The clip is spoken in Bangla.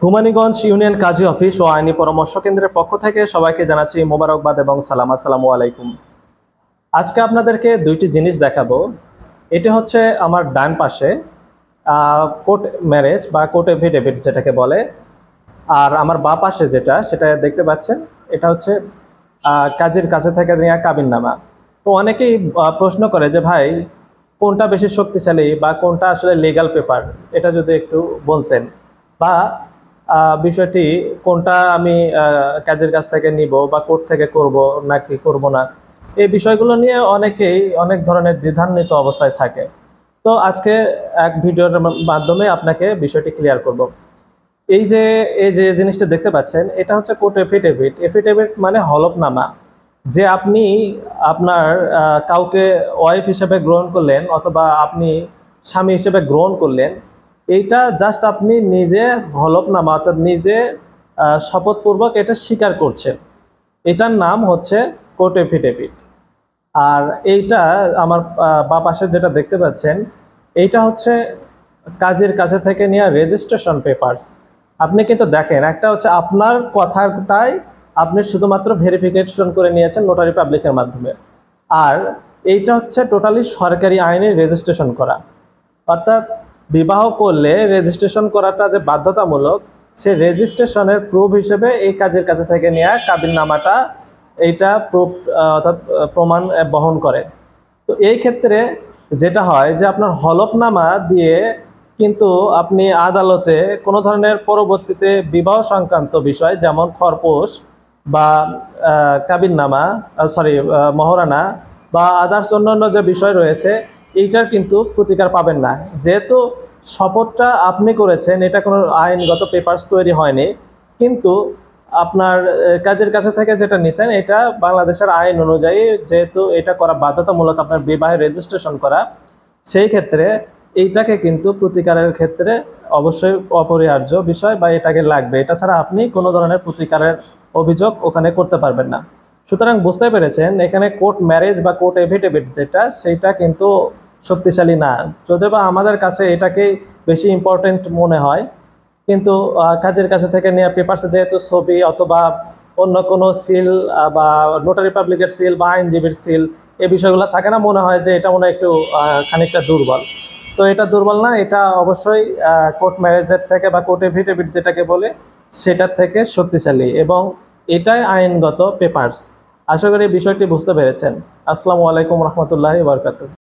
হুমানীগঞ্জ ইউনিয়ন কাজী অফিস ও আইনি পরামর্শ কেন্দ্রের পক্ষ থেকে সবাইকে জানাচ্ছি মোবারকবাদ এবং সালাম। আসসালামু আলাইকুম। আজকে আপনাদেরকে দুইটি জিনিস দেখাবো। এটি হচ্ছে আমার ডান পাশে কোর্ট ম্যারেজ বা কোর্ট এফিডেভিট যেটাকে বলে, আর আমার বাঁ পাশে সেটা দেখতে পাচ্ছেন, এটা হচ্ছে কাজীর কাছে থেকে নেওয়া কাবিননামা। তো অনেকেই প্রশ্ন করে যে ভাই কোনটা বেশি শক্তিশালী বা কোনটা আসলে লিগ্যাল পেপার, এটা যদি একটু বলতেন, বা বিষয়টি কোনটা আমি কাজের কাছ থেকে নিব বা কোর্ট থেকে করব নাকি করব না, এই বিষয়গুলো নিয়ে অনেকেই অনেক ধরনের দ্বিধান্বিত অবস্থায় থাকে। তো আজকে এক ভিডিওর মাধ্যমে আপনাকে বিষয়টি ক্লিয়ার করব। এই যে জিনিসটা দেখতে পাচ্ছেন, এটা হচ্ছে কোর্ট এফিডেভিট। এফিডেভিট মানে হলফনামা, যে আপনি আপনার কাউকে ওয়াইফ হিসেবে গ্রহণ করলেন অথবা আপনি স্বামী হিসেবে গ্রহণ করলেন, এইটা জাস্ট আপনি নিজে হলফনামা অর্থাৎ নিজে শপথপূর্বক এটা স্বীকার করছেন। এটার নাম হচ্ছে কোর্ট এফিডেভিট। আর এইটা আমার বাঁ পাশে যেটা দেখতে পাচ্ছেন, এইটা হচ্ছে কাজের কাছে থেকে নেওয়া রেজিস্ট্রেশন পেপারস। আপনি কিন্তু দেখেন, একটা হচ্ছে আপনার কথাটাই আপনি শুধুমাত্র ভেরিফিকেশন করে নিয়েছেন নোটারি পাবলিকের মাধ্যমে, আর এইটা হচ্ছে টোটালি সরকারি আইনে রেজিস্ট্রেশন করা। অর্থাৎ বিবাহ করলে রেজিস্ট্রেশন করাটা যে বাধ্যতামূলক, সে রেজিস্ট্রেশনের প্রুফ হিসেবে এই কাজের কাছে থেকে নেওয়া কাবিননামাটা এইটা প্রুফ অর্থাৎ প্রমাণ বহন করে। তো এই ক্ষেত্রে যেটা হয় যে আপনার হলফনামা দিয়ে কিন্তু আপনি আদালতে কোনো ধরনের পরবর্তীতে বিবাহ সংক্রান্ত বিষয় যেমন খরপোশ বা কাবিননামা মহরানা বা আদার্স অন্যান্য যে বিষয় রয়েছে, এইটার কিন্তু প্রতিকার পাবেন না। যেহেতু শপথটা আপনি করেছেন, এটা কোনো আইনগত পেপারস তৈরি হয়নি, কিন্তু আপনার কাজের কাছে থেকে যেটা নিছেন এটা বাংলাদেশের আইন অনুযায়ী যেহেতু এটা করা বাধ্যতামূলক, আপনার বিবাহে রেজিস্ট্রেশন করা, সেই ক্ষেত্রে এইটাকে কিন্তু প্রতিকারের ক্ষেত্রে অবশ্যই অপরিহার্য বিষয় বা এটাকে লাগবে। এটা ছাড়া আপনি কোনো ধরনের প্রতিকারের অভিযোগ ওখানে করতে পারবেন না। সুতরাং বুঝতে পেরেছেন, এখানে কোর্ট ম্যারেজ বা কোর্ট এফিডেভিট সেইটা কিন্তু শক্তিশালী না, যদিও বা আমাদের কাছে এটাকেই বেশি ইম্পর্টেন্ট মনে হয়। কিন্তু কাজের কাছে থেকে নেওয়া পেপারসে যেহেতু ছবি অথবা অন্য কোনো সিল বা নোটারি পাবলিকের সিল বা আইনজীবীর সিল, এই বিষয়গুলো থাকে না, মনে হয় যে এটা মনে হয় একটু খানিকটা দুর্বল। তো এটা দুর্বল না, এটা অবশ্যই কোর্ট ম্যারেজের থেকে বা কোর্ট এফিডেভিট যেটাকে বলে সেটার থেকে শক্তিশালী, এবং এটাই আইনগত পেপারস। আশা করি বিষয়টি বুঝতে পেরেছেন। আসসালামু আলাইকুম রহমতুল্লাহি ওয়া বারাকাতুহু।